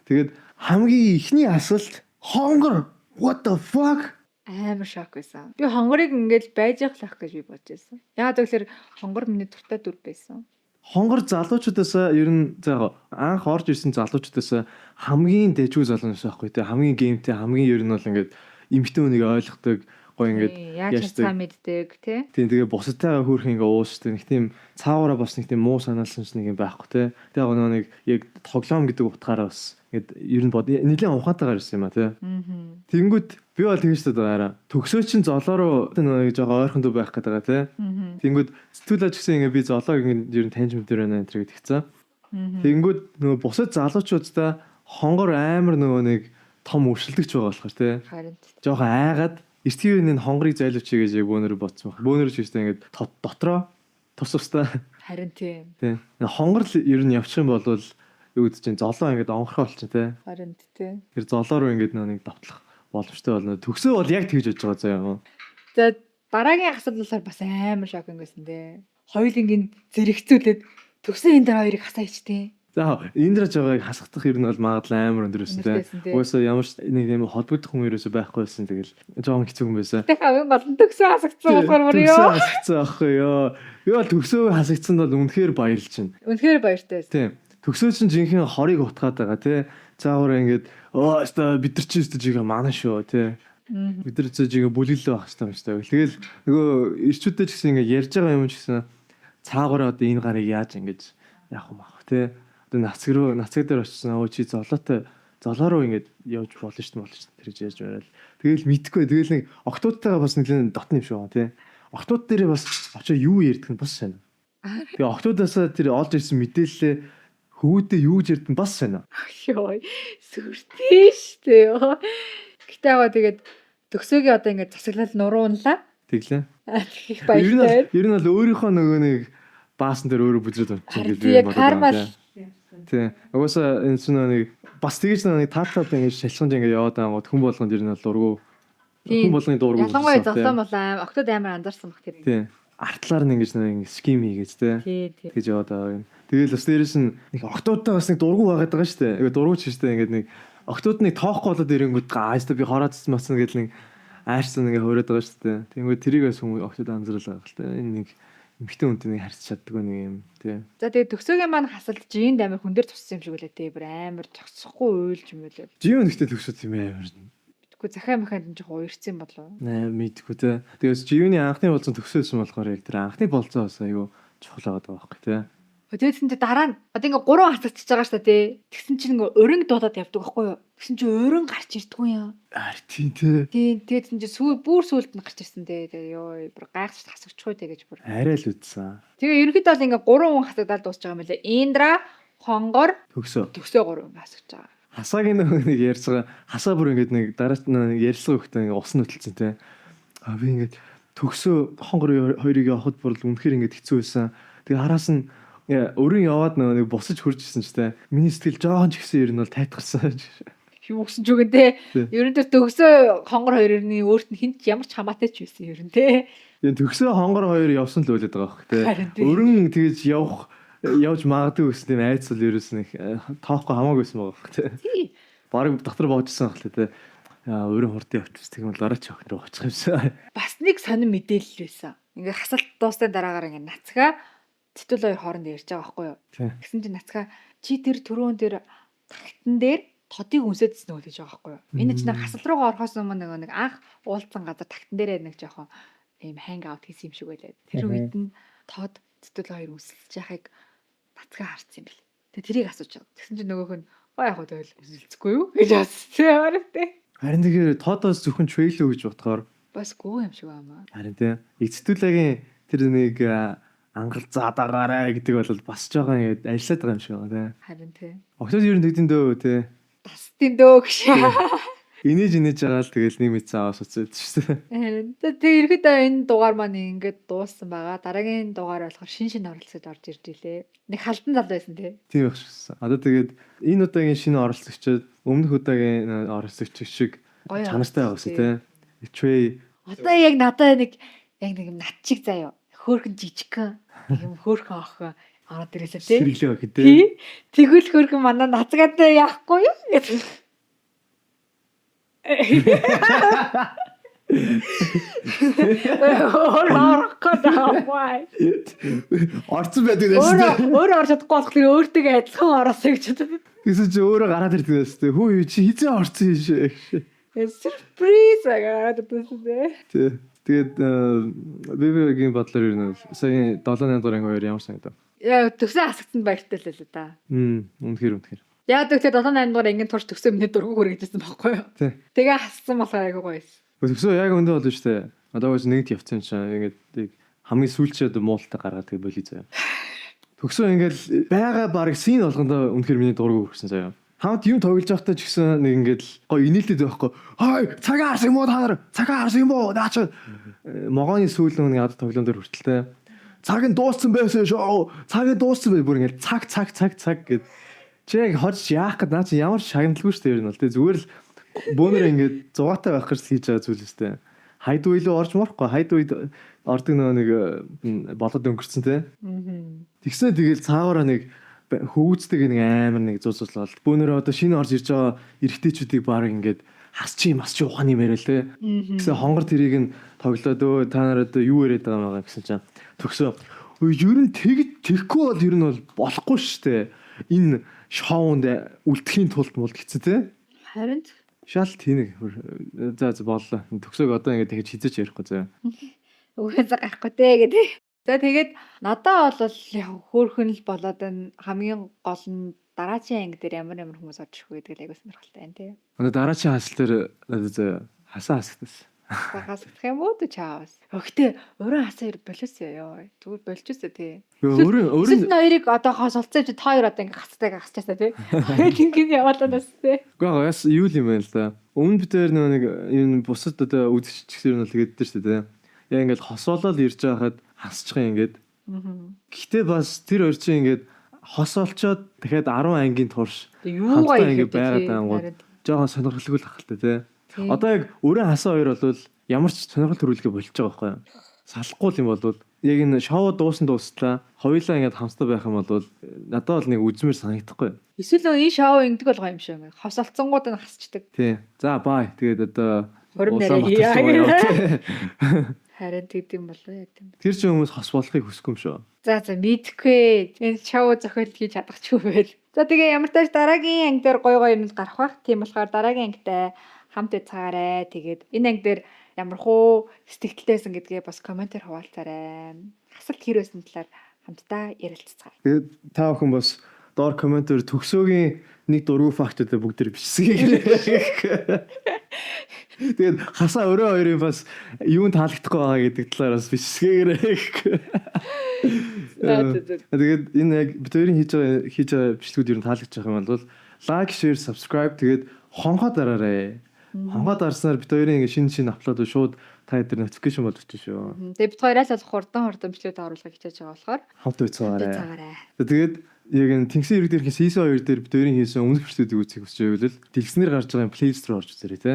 Тэгээд хамгийн ихний асуулт хонгор what the fuck Амар шок байсан. Би хонгорыг ингээд байж явах гэж би бодож байсан. Яагаад гэвэл хонгор миний дуртай дүр байсан. Хонгор залуучуудаас ер нь за анх орж ирсэн залуучуудаас хамгийн дэжгүй залуучаас байхгүй те хамгийн геймтэй хамгийн ер нь бол ингээд эмхтэн үнийг ойлгодог гоё ингээд яаж цаа мэддэг тий. Тийм тэгээ бусадтайгаа хөөрхөн ингээ уусдаг нэг тийм цааваараа бас нэг тийм муу санаалсан ч нэг юм байхгүй те. Тэгээ нөгөө нэг яг тоглоом гэдэг утгаараа бас ингээд ер нь нэлээд ухаантайгаар ирсэн юм а те. Тэнгүүт би бол тэгэж байгаа. Төгсөө чин золоо руу нэг жоо ойрхон дүү байх гэдэг те. Тэнгүүт сэтгүүлч гэсэн ингээ би золоог ингээ ер нь таньж мэдэр байна энэ гэдгийгцэн. Тэнгүүт нөгөө бусад залуучуудаа хонгор амар нөгөө нэг том өршөлдөгч байгаа болохоор те. Харин Жохон айгаад Эртгийн энэ хонгорыг зайлуулчих гэж яг бөөнөр бодсон баг. Бөөнөр ч гэсэн ингээд дотроо тус тустай. харин тийм. Тийм. Хонгор л ер нь явчих юм бол юу гэдэг чинь золоо ингээд онгорхоо болчих тий. Харин тийм. Тэр золоо руу ингээд нэг давтлах боломжтой болно. Төгсөө бол яг тэгж бодож байгаа заа юм. За дараагийн асуулт болохоор бас амар шокинг байсан дээ. Хоёулынгийн зэрэгцүүлээд төгсөн энэ дараа хоёрыг хасаа ичтэй. За эндрэж байгааг хасагдах ер нь бол магадлал амар өндөр байсан тий. Угаасаа ямар ч нэг юм холбогдох хүн ерөөсөй байхгүй байсан. Тэгэл жоон хэцүү хүн байсан. Тэг хавын гол нь төгсөн хасагдсан болохоор бүр ёо. Төгсөө хасагдсан аахгүй ёо. Би бол төгсөө хасагдсан бол үнэхээр баярлж байна. Үнэхээр баяртай байсан. Тийм. Төгсөө чинь жинхэнэ хорыг утгаад байгаа тий. Заавар ингээд оо бид нар чинь жигээ манай шүү тий. Бид нар жигээ бүлэглээ байх хэрэгтэй юм шүү дээ. Тэгэл нөгөө ирчүүдтэй ч гэсэн ингээд ярьж байгаа юм ч гэсэн цаагаараа одоо энэ гарыг яаж ингэж яах юм аах тий. Одоо нацаг дээр очсон өө чи золоо руу ингээд явж болно шүү дээ тэр яаж байвал. Тэгэл мэдхгүй. Тэгэл нэг октоудтайгаа бас нэг дотны юм шиг байгаа тий. Октууд дээрээ бас очоо юу ярьдаг нь бас сайн. Тэгээ октуудаасаа тэр олж ирсэн мэдээлэлээ хөвгүүдээ юу гэж ярьдаг нь бас сайн. Йоо. Сүртэй штэ ёо. Гэтэ аваа тэгээд төгсөөгийн одоо ингээд засаглал нуруунлаа. Тэглээ. Их баяртай. Ер нь бол өөрийнхөө нөгөө нэг баасан дээр өөрөө бүзрээд орчих гэж би бодож байна. Тийм. Угаасаа энэ ч нэг бас тэгэж нэг таатаад ингэж шалханд ингэ яваад байгаа хүн болгонд ер нь бол ургуу хүн болгоны дуургүй. Ялангуяа зосон бол октод амар анзаарсан баг тэр. Тийм. артлаар нь ингэж нэг ским хийгээч те. Тий. Тэгж яваад байгаа юм. Тэгэл бас дээрэс нь нэг октоудтай бас нэг дургу байгаад байгаа шүү дээ. Тэгээ дургуч шүү дээ. Ингээд нэг октоуд нэг тоохгүй болоод ирэнгүүт гааштай би хороод цэцмацсан гэдэг нэг аашсан ингээ хоороод байгаа шүү дээ. Тэнгүүд тэрийг бас хүмүүс октод анзаарлаа байгаа л та. Энэ нэг эмхтэн үнтэй нэг харьцаж чаддгүй нэг юм тий. За тэгээ төгсөөгийн маань хасалт жинд амир хүн дээр туссан юм шиг үлээ тий. Бүр амар зогсохгүй уйлж юм үлээ. Жион ихтэй төгсөд юм амар. Мэдгүй захаа маханд жоо уярсан болоо. Наа мэдгүй те. Тэгээс жионы анхны болцоо төгсөөсөн болохоор яг тэр анхны болцоо бас айгүй чухал байгаа байхгүй тий. Тэгээд дараа нь одоо ингээ 3 хасагдчихж байгаа шүү дээ. Тэгсэн чинь ингээ өрөнгө дуудаад явдаг байхгүй юу? Тэгсэн чинь өрөнгө гарч ирдгүй юм. Тийм тий. Тийм тэгээд чинь бүр сүүлд нь гарч ирсэн дээ. Тэгээд ёо бүр гайхаж хасагчгүй дээ гэж бүр. Арай л үдсэн. Тэгээ ерөнхийдөө бол ингээ 3 хүн хасагдаад дуусч байгаа юм лээ. Индра, Хонгор, Төгсөө 3 хүн хасагч байгаа. Хасаагийн нэг ярьж байгаа хасаа бүр ингээд нэг дараач нэг ярьсан хөхтэй ингээ ус нөтөлцөн тий. А би ингээд төгсөө хонгор хоёрыг явахад бүр үнэхээр ингээд хэцүү байсан. Тэгээ хараас нь өрөн яваад нэг босож хурж ирсэн ч тий. Миний сэтгэл жоохон ч ихсэн ер нь бол тайтгарсан. Юу өгсөн ч үгэн тий. Ерөн тэр төгсөө хонгор хоёрын өөрт нь хинт ямар ч хамаатай ч байсан ерөн тий. Тэгээ төгсөө хонгор хоёр явсан л үлээд байгаа хөх тий. Өрөн тэгэж явж магадгүй гэсэн тийм айц л ерөөс нэг тоохгүй хамаагүй байсан байгаа хөх тий. Бараг дотор боожсон хэл тий. Өрөн хурдан явчихсан. Тэгм бол араач охин руу очих юмсан. Бас нэг сонир мэдээлэл байсан. Ингээ хасалт дуустай дараагаар ингээ нацгаа Цэтэл хоёр хооронд ярьж байгаа байхгүй юу? Тэгсэн чинь нацгаа чи тэр түрүүн тэр тагтан дээр тодыг үнсэдсэн үү гэж байгаа байхгүй юу? Энэ чинь хасал руугаа орохоос өмнө нэг анх уулзсан газар тагтан дээрээ нэг жоохон ийм ханг аут хийсэн юм шиг байлаа. Тэр үед нь тод цэтэл хоёр үнсэлж яхахыг нацгаа харсан юм бэл. Тэгээ тэрийг асууж байгаа. Тэгсэн чинь нөгөөх нь яг хөө тэгэл үнсэлцгүй юу гэж асуусан. Харин тэгэхээр тодоос зөвхөн трейлөө гэж бодохоор бас гоо юм шиг байна. Харин тийм эцэтүүлагийн тэр нэг ангал заадагаарай гэдэг бол бас жоохон ингэ ажиллаад байгаа юм шиг байна тий. Харин тий. Октод ер нь тэгдэн дөө тий. Тастын дөө гэж. Инээж байгаа л тэгэл нэг мэт цаавас уцаад шүү дээ. Тэгээ ирэхэд энэ дугаар маань ингээд дууссан байгаа. Дараагийн дугаар болохоор шин оролцоод орж ирж илээ. Нэг халдан зал байсан тий. Тийм багшсан. Одоо тэгээд энэ удаагийн шинэ оролцогчид өмнөх удаагийн оролцогч шиг чанартай байгаас тий. Trey одоо яг надад нэг юм над чиг заяа. Хөөрхөн жижигхэн юм хөөрхөн охин ороод ирээсэ тий. Сэрэглээ гэх тий. Тэгвэл хөөрхөн манай нацгаатай яахгүй юу гэдэг. Орцсон байдаг гэсэн. Өөрөө орж чадахгүй болохоор өөртөө адилхан ороосоо гэж боддог. Гэсэн чи өөрөө гараад ирдэг гэсэн. Хөө чи хизээ орцсон юм шиг. Сюрприз агаад төсөө. Тий. Тэгээд бибигийн бодлоор ер нь сая 7-8 дугаар анги хоёр ямар санагдав? Яа төгсөө хасагдсан баяртай л л да. Үнэхээр. Яа тэгэхээр 7-8 дугаар ангийн турш төгсөө миний дургу хүрэгдэсэн байхгүй юу? Тэгээ хассан болохоор айгүй гоё байсан. Төгсөө яг өндөө болно шүү дээ. Одоо бас нэгт явцсан чинь ингээд хамгийн сүүлчээд муултаа гаргаад тэгээ болий заяа. Төгсөө ингээд байгаа баг син болгондоо үнэхээр миний дургу хүрсэн заяа. Хамт юм тоглож байхдаа ч гэсэн нэг ингээд гоё инээлтэд байхгүй. Хай цагаа харсан юм уу та нар? Цагаа харсан юм уу? Наач могооны сүүлэн нэг ад тоглоом дээр хүртэлтэй. Цаг нь дууссан байсан шүү. Цаг нь дууссан бай бүр ингээд цаг гэд. Чи яг хож яах гээд наа чи ямар шагналгүй шүү дээ ер нь бол. Тэ зүгээр л бөөнөр ингээд зугаатай байх гэж хийж байгаа зүйл өстэй. Хайд үйлөө орж морохгүй. Хайд үед ордог нэг болоод өнгөрцөн тэ. Тэгснэ тэгэл цаагаараа нэг хөвгцдэг нэг амар нэг зузлол. Бөөнөр одоо шинэ орж ирж байгаа эрэгтэйчүүдийг баг ингээд хасчих юм ухааны мэрэл тэ. Гэсэн хонгор тэрийг нь тоглоод өө та нар одоо юу яриад байгаа юм гэсэн чинь төгсөө. Ер нь тэгэхгүй бол ер нь бол болохгүй шүү дээ. Энэ шоунд үлдэхийн тулд мулд хэцүү те. Харин шал тэнэг. За боллоо. Төгсөөг одоо ингээд тэгж хизэж ярихгүй заа. Үгүй гарахгүй те гэдэг. За тэгээд надад бол хөөрхөн л болоод энэ хамгийн гол нь дараачийн анги дээр ямар хүмүүс орж ирэх вэ гэдэг л айгуу сонирхолтой байна те. Одоо дараачийн хасал дээр хасаа хасагдсан. Хасагдах юм уу чаавас. Өгтөө өөрөө хасаа болоосоо ёо. Зүгээр болчихсоо тий. Өөрөө хоёрыг одоо хосолцсон чи та хоёр одоо ингээ хастай хасчаасаа тий. Ингээд яваалаа нас тий. Гэхдээ яс юу юм бэ л да. Өмнө битээр нэг энэ бусад одоо үзэгчдэр нь л тэгээд дээ шүү дээ. Яа ингээд хосоолол ирж байхад хасчих юм ингээд. Гэхдээ бас тэр хоёр чинь ингээд хосоолчоод дахиад 10 ангийн турш юугаа ингээд байгаад байгаа гоо. Жохон сонирхолтой л ахaltaй тий. Одоо яг өрөө хасаа хоёр бол ямар ч сонирхол төрүүлгээ болж байгаа байхгүй юу? Салахгүй юм бол яг энэ шоу дуустлаа хоёулаа ингээд хамтдаа байх юм бол надад бол нэг үзмэр санагдахгүй. Эсвэл нөгөө энэ шоу ингэдэг болгоо юм шиг ингээ хосолцсонгууд нь хасчдаг. Тий. За бай. Тэгээд одоо 20 Улаанбаатар нэрээ руу яваа. харин тэгдэм болов яа гэм. Тэр чинь хүмүүс хос болохыг хүсэхгүй юм шүү. За мэдхгүй. Энэ шоу зохиол хийж чадахгүй байл. За тэгээ ямар тааш дараагийн анги дээр гой юмд гарах бах. Тийм болохоор дараагийн ангитай хамт байцгаарай. Тэгээд энэ анги дээр ямархуу сэтгэлтэйсэн гэдгээ бас комментээр хуваалцаарай. Асуулт хэрвээсэн талаар хамтдаа ярилццгаая. Тэгээд та бүхэн бас доор комментээр төгсөөгийн нэг дургүй фактуудыг бүгд бичсгээ. Тэгээд хасаа өрөө хоёрын бас юунд таалагдахгүй байгаа гэдэг талаар бас бичсгээгээрэй. Тэгээд энэ яг бид хоёрын хийж байгаа бичлэгүүд ер нь таалагдж байгаа юм бол лайк, share, subscribe тэгээд хонхоо дараарай. Хонхоо дарснаар бид хоёрын шинэ апплод шууд та дээр notification болж очиж шүү. Тэгээд бид хоёроос л хурдан бичлэгт оруулахыг хичээж байгаа болохоор хамт байцгаарай. Тэгээд яг энэ Тэнгисийн ирэг дээрх season 2 дээр бид хоёрын хийсэн өмнөх бичлэгүүдийг үзэх хүсэж байвал дэлгэснээр гарч байгаа playlist руу орж үзээрэй те.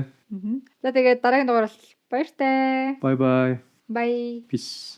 За тэгээд дараагийн дугаараас баяртай. Bye bye. Bye. Peace.